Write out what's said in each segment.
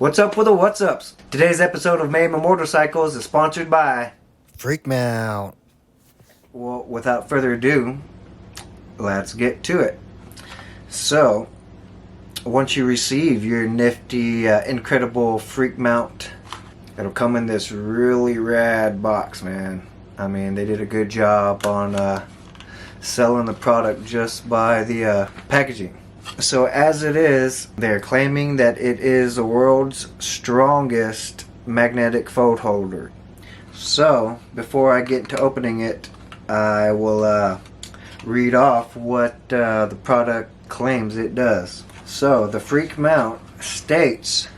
What's up with the what's ups? Today's episode of Made My Motorcycles is sponsored by Freakmount. Well, without further ado, let's get to it. So, once you receive your nifty, incredible freak mount, it'll come in this really rad box, man. I mean, they did a good job on selling the product just by the packaging. So as it is, they're claiming that it is the world's strongest magnetic phone holder. So before I get into opening it, I will read off what the product claims it does. So the Freak Mount states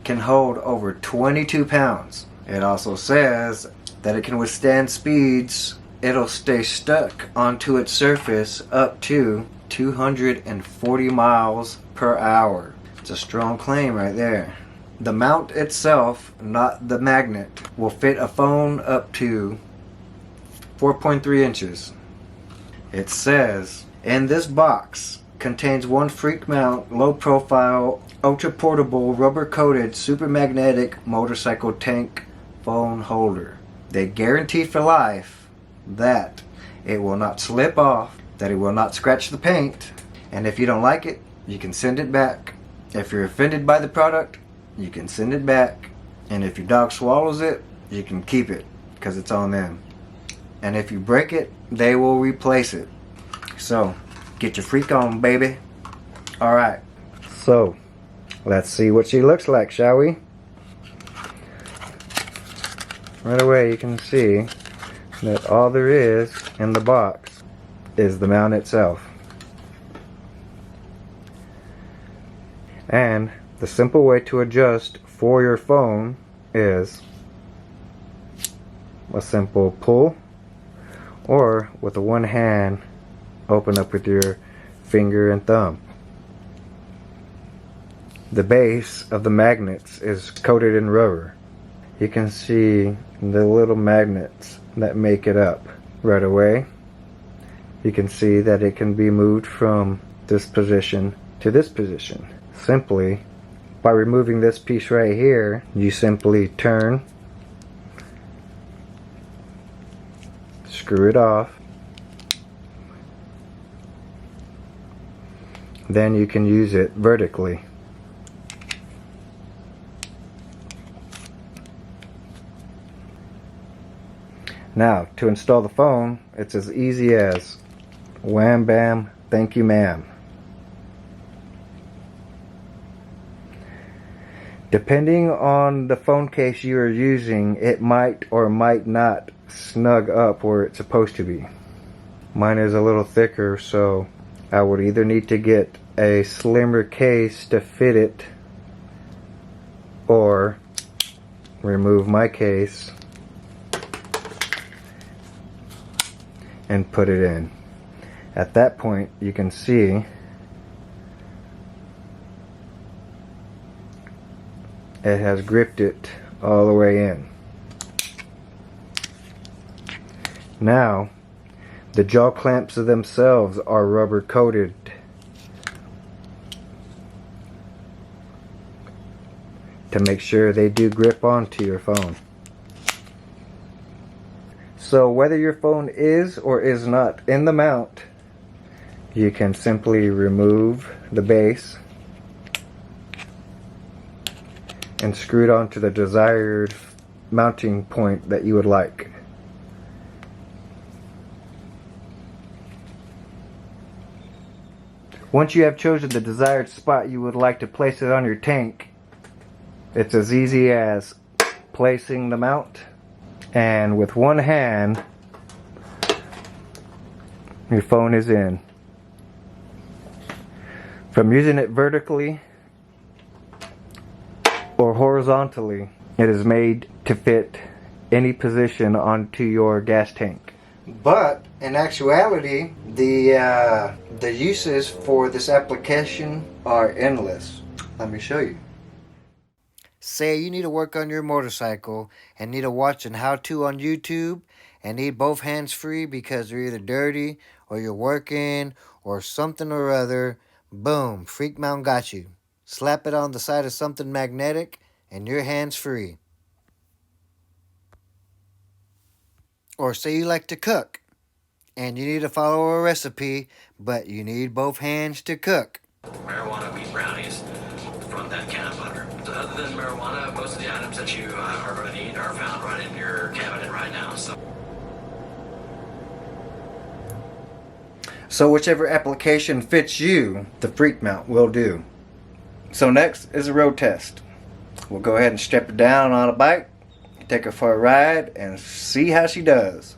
can hold over 22 pounds. It also says that it can withstand speeds. It'll stay stuck onto its surface up to 240 miles per hour. It's a strong claim right there. The mount itself, not the magnet, will fit a phone up to 4.3 inches. It says, in this box contains one Freak Mount low profile, ultra portable, rubber coated, super magnetic motorcycle tank phone holder. They guarantee for life that it will not slip off, that it will not scratch the paint, and if you don't like it, you can send it back. If you're offended by the product, you can send it back, and if your dog swallows it, you can keep it, because it's on them. And if you break it, they will replace it. So, get your freak on, baby. Alright, so let's see what she looks like, shall we? Right away you can see that all there is in the box is the mount itself. And the simple way to adjust for your phone is a simple pull, or with the one hand open up with your finger and thumb. The base of the magnets is coated in rubber. You can see the little magnets that make it up right away. You can see that it can be moved from this position to this position. Simply by removing this piece right here, you simply turn, screw it off, then you can use it vertically. Now, to install the phone, it's as easy as wham bam, thank you ma'am. Depending on the phone case you are using, it might or might not snug up where it's supposed to be. Mine is a little thicker, so I would either need to get a slimmer case to fit it, or remove my case and put it in. At that point, you can see it has gripped it all the way in. Now, the jaw clamps themselves are rubber coated. To make sure they do grip onto your phone. So whether your phone is or is not in the mount, you can simply remove the base and screw it onto the desired mounting point that you would like. Once you have chosen the desired spot you would like to place it on your tank, it's as easy as placing the mount, and with one hand your phone is in. From using it vertically or horizontally, it is made to fit any position onto your gas tank. But in actuality, the uses for this application are endless. Let me show you. Say you need to work on your motorcycle and need to watch an how-to on YouTube and need both hands free because they're either dirty or you're working or something or other. Boom, Freak Mount got you. Slap it on the side of something magnetic and you're hands-free. Or say you like to cook and you need to follow a recipe, but you need both hands to cook. Marijuana beef brownies from that can of butter. So other than marijuana, most of the items that you are going to need are found right in your cabinet right now. So whichever application fits you, the freak mount will do. So next is a road test. We'll go ahead and strap it down on a bike, take her for a ride, and see how she does.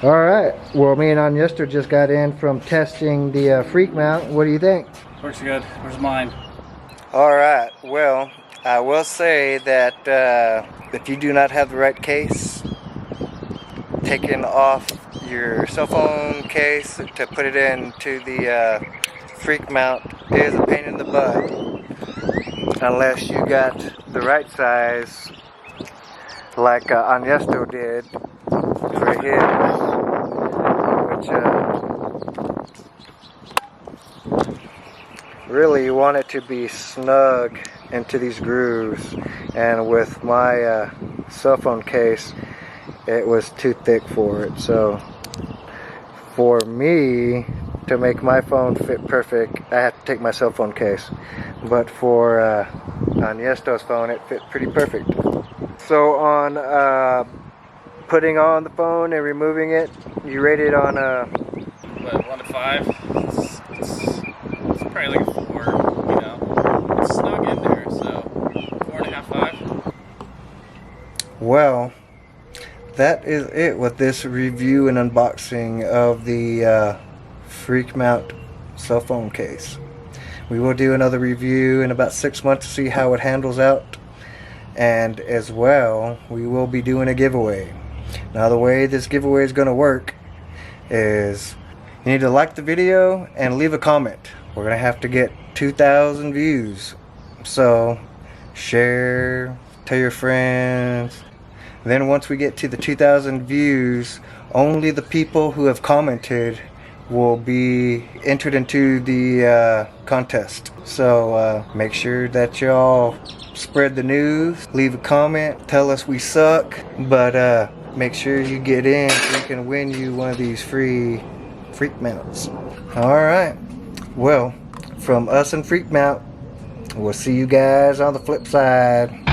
Alright, well me and Agnesta just got in from testing the freak mount. What do you think? Works good. Where's mine? Alright, well, I will say that if you do not have the right case, taking off your cell phone case to put it into the freak mount is a pain in the butt. Unless you got the right size, like Agnesto did for his, which really you want it to be snug into these grooves, and with my cell phone case it was too thick for it. So for me to make my phone fit perfect, I have to take my cell phone case, but for Agnesto's phone it fit pretty perfect. So on putting on the phone and removing it, you rate it on What, 1 to 5? It's probably like a 4, you know. It's snug in there, so 4.5, 5. Well, that is it with this review and unboxing of the freak mount cell phone case. We will do another review in about 6 months to see how it handles out, and as well we will be doing a giveaway. Now the way this giveaway is going to work is you need to like the video and leave a comment. We're going to have to get 2,000 views, so share, tell your friends. Then once we get to the 2,000 views, only the people who have commented will be entered into the contest. So make sure that y'all spread the news, leave a comment, tell us we suck, but make sure you get in so you can win you one of these free Freak Mounts. Alright. Well, from us and Freak Mount, we'll see you guys on the flip side.